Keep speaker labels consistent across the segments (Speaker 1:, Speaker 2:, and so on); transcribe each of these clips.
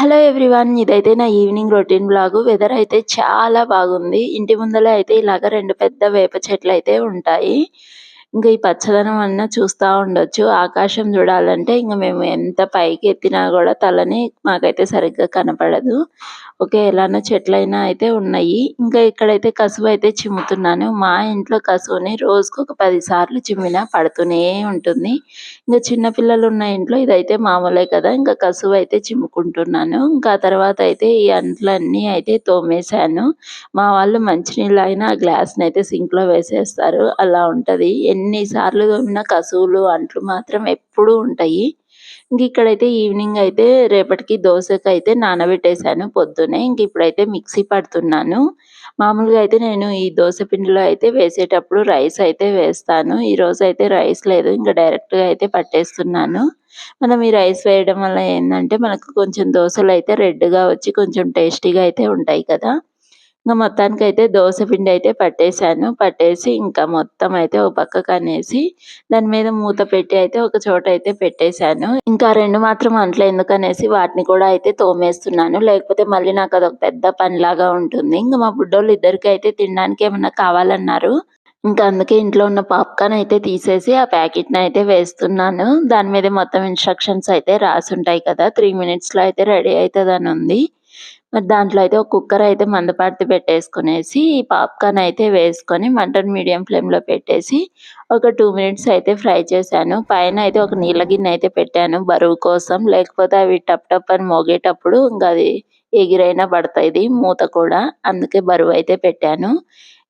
Speaker 1: Hello everyone. ఇదైతే నా evening routine vlog. Weather అయితే చాలా బాగుంది. ఇంటి ముందల అయితే ఇలాగ 2 పెద్ద వేప చెట్లయితే ఉంటాయి. ఇంక ఈ పచ్చదనం చూస్తా ఉండొచ్చు. ఆకాశం చూడాలంటే ఇంక మేము ఎంత పైకి ఎత్తినా గూడా తలని మాకైతే సరిగ్గా కనపడదు. ఓకే. ఎలానో చెట్లైనా అయితే ఉన్నాయి. ఇంకా ఇక్కడైతే కసువైతే చిమ్ముతున్నాను. మా ఇంట్లో కసువుని రోజుకొక 10 సార్లు చిమ్మినా పడుతూనే ఉంటుంది. ఇంక చిన్న పిల్లలున్న ఇంట్లో ఇదైతే మామూలే కదా! ఇంక కసువైతే చిమ్ముకుంటున్నాను. ఇంకా తర్వాత అయితే ఈ అంట్లన్నీ అయితే తోమేశాను. మా వాళ్ళు మంచినీళ్ళయినా ఆ గ్లాస్‌నయితే సింక్‌లో వేసేస్తారు. అలా ఉంటది. ఎన్ని సార్లు తోమినా కసువులు, అంట్లు మాత్రం ఎప్పుడూ ఉంటాయి. ఇంకిక్కడైతే ఈవినింగ్ అయితే రేపటికి దోసకైతే నానబెట్టేశాను పొద్దున్నే. ఇప్పుడైతే మిక్సీ పడుతున్నాను. మామూలుగా అయితే నేను ఈ దోస పిండిలో అయితే వేసేటప్పుడు రైస్ అయితే వేస్తాను. ఈరోజైతే రైస్ లేదు. ఇంక డైరెక్ట్‌గా అయితే పట్టేస్తున్నాను. మనం ఈ రైస్ వేయడం వల్ల ఏందంటే మనకు కొంచెం దోసలైతే రెడ్‌గా వచ్చి కొంచెం టేస్టీగా అయితే ఉంటాయి కదా! మొత్తానికైతే దోస పిండయితే పట్టేశాను. పట్టేసి ఇంకా మొత్తం అయితే ఓ పక్కకనేసి దాని మీద మూత పెట్టి అయితే ఒక చోట అయితే పెట్టేశాను. ఇంకా 2 మాత్రం అంట్లెందుకనేసి వాటిని కూడా అయితే తోమేస్తున్నాను. లేకపోతే మళ్ళీ నాకదొక పెద్ద పనిలాగా ఉంటుంది. ఇంక మా బుడ్డోళ్ళిద్దరికైతే తినడానికి ఏమన్నా కావాలన్నారు. ఇంకా అందుకే ఇంట్లో ఉన్న పాప్‌కార్న్ అయితే తీసేసి ఆ ప్యాకెట్‌నయితే వేస్తున్నాను. దాని మీద మొత్తం ఇన్‌స్ట్రక్షన్స్ అయితే రాసుంటాయి కదా! 3 మినిట్స్‌లో అయితే రెడీ అయితదనుంది. మరి దాంట్లో అయితే ఒక కుక్కర్ అయితే మందపాటిది పెట్టేసుకునేసి ఈ పాప్‌కార్న్ అయితే వేసుకొని మంటను మీడియం ఫ్లేమ్‌లో పెట్టేసి ఒక 2 మినిట్స్ అయితే ఫ్రై చేశాను. పైన అయితే ఒక నీళ్ళ గిన్నె అయితే పెట్టాను బరువు కోసం. లేకపోతే అవి టప్ టప్ అని మోగేటప్పుడు అది ఎగిరైనా పడతది మూత కూడా. అందుకే బరువైతే పెట్టాను.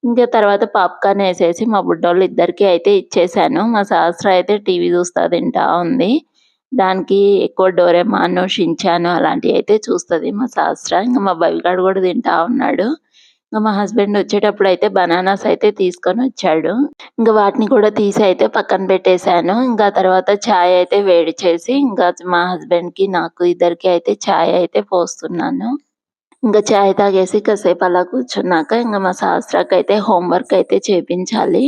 Speaker 1: ఇంకా తర్వాత పాప్‌కార్న్ ఏసేసి మా బుడ్డోళ్ళిద్దరికీ అయితే ఇచ్చేశాను. మా సహస్ర అయితే టీవీ చూస్తా తింటా ఉంది. దానికి ఎక్కువ డోరేమాను, షిన్‌చాను అలాంటియయితే చూస్తది మా సహస్ర. ఇంక మా బవిగాడు గూడా తింటా ఉన్నాడు. మా హస్బెండ్ వచ్చేటప్పుడైతే బనానాస్ అయితే తీసుకొనొచ్చాడు. ఇంక వాటిని కూడా తీసి అయితే పక్కన పెట్టేశాను. ఇంకా తర్వాత చాయ్ అయితే వేడి చేసి ఇంకా మా హస్బెండ్‌కి, నాకు ఇద్దరికీ అయితే చాయ్ అయితే పోస్తున్నాను. ఇంక చాయ్ తాగేసి కాసేపు అలా కూర్చున్నాక ఇంక మా సహస్రకైతే హోమ్ వర్క్ అయితే చేపించాలి.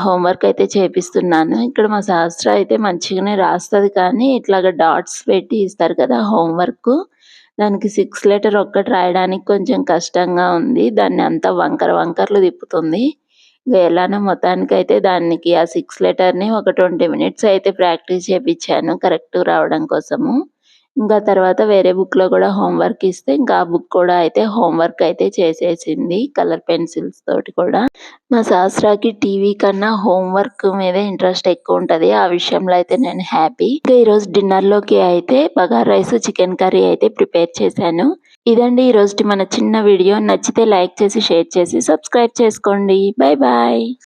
Speaker 1: హోమ్ వర్క్ అయితే చేపిస్తున్నాను. ఇక్కడ మా సహస్ర అయితే మంచిగానే రాస్తది కానీ ఇట్లాగా డాట్స్ పెట్టి ఇస్తారు కదా హోమ్ వర్కు. దానికి 6 లెటర్ ఒక్కటి రాయడానికి కొంచెం కష్టంగా ఉంది. దాన్ని అంతా వంకర వంకర్లు తిప్పుతుంది. ఎలానో మొత్తానికైతే దానికి ఆ 6 లెటర్‌ని ఒక 20 మినిట్స్ అయితే ప్రాక్టీస్ చేపిచ్చాను కరెక్ట్‌గా రావడం కోసము. ఇంకా తర్వాత వేరే బుక్‌లో కూడా హోమ్ వర్క్ ఇస్తే ఇంకా ఆ బుక్ కూడా అయితే హోమ్ వర్క్ అయితే చేసేసింది. కలర్ పెన్సిల్స్ తోటి కూడా. మా సహస్రాకి టీవీ కన్నా హోమ్ వర్క్ మీదే ఇంట్రెస్ట్ ఎక్కువుంటది. ఆ విషయంలో అయితే నేను హ్యాపీ. ఇంకా ఈరోజు డిన్నర్‌లోకి అయితే బగారా రైస్, చికెన్ కర్రీ అయితే ప్రిపేర్ చేశాను. ఇదండి ఈరోజుటి మన చిన్న వీడియో. నచ్చితే లైక్ చేసి, షేర్ చేసి, సబ్స్క్రైబ్ చేసుకోండి. Bye bye.